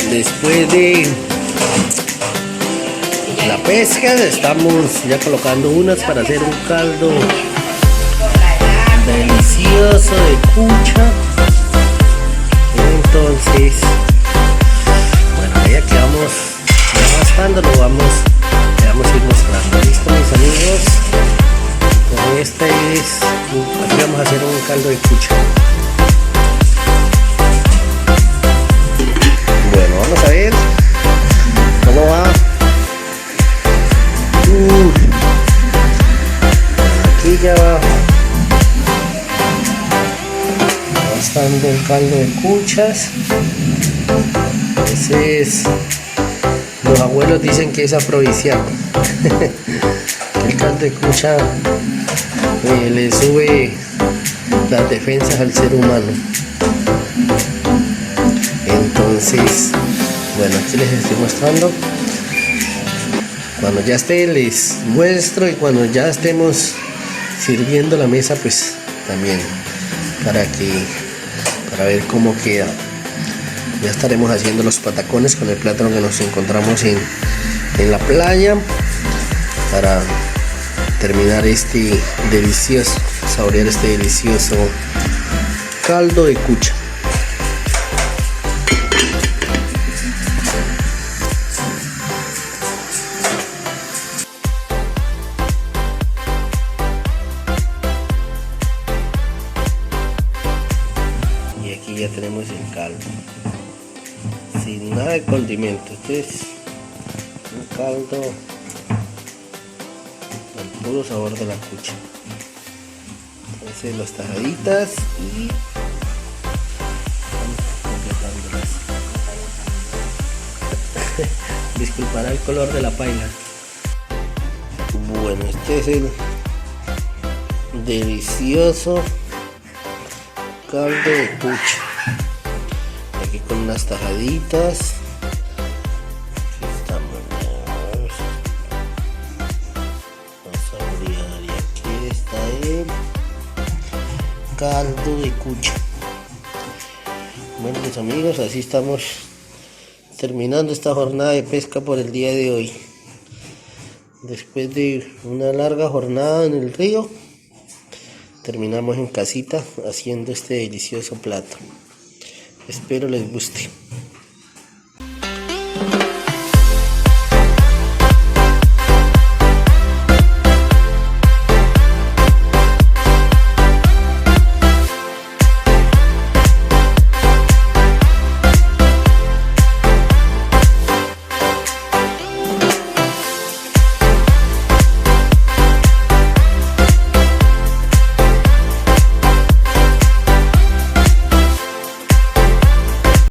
Después de la pesca estamos ya colocando unas para hacer un caldo delicioso de cucha. Entonces, bueno, ya que vamos bastante, le vamos a ir mostrando. Listo, mis amigos. Entonces, aquí vamos a hacer un caldo de cucha. Bueno, vamos a ver cómo va. Aquí ya va bastante el caldo de cuchas. Ese es, los abuelos dicen que es afrodisíaco. El caldo de cucha le sube las defensas al ser humano. Entonces, bueno, aquí les estoy mostrando. Cuando ya esté les muestro, y cuando ya estemos sirviendo la mesa, pues también para ver cómo queda. Ya estaremos haciendo los patacones con el plátano que nos encontramos en la playa, para terminar saborear este delicioso caldo de cucha. Y aquí ya tenemos el caldo, sin nada de condimento. Este es un caldo al puro sabor de la cucha. Entonces, las tajaditas y vamos completándolas. Disculpará el color de la paila. Bueno, este es el delicioso caldo de cucha. Aquí con unas tajaditas. Aquí estamos. Vamos a saborear. Y aquí está el caldo de cucha. Bueno, pues amigos, así estamos terminando esta jornada de pesca por el día de hoy. Después de una larga jornada en el río, terminamos en casita haciendo este delicioso plato. Espero les guste.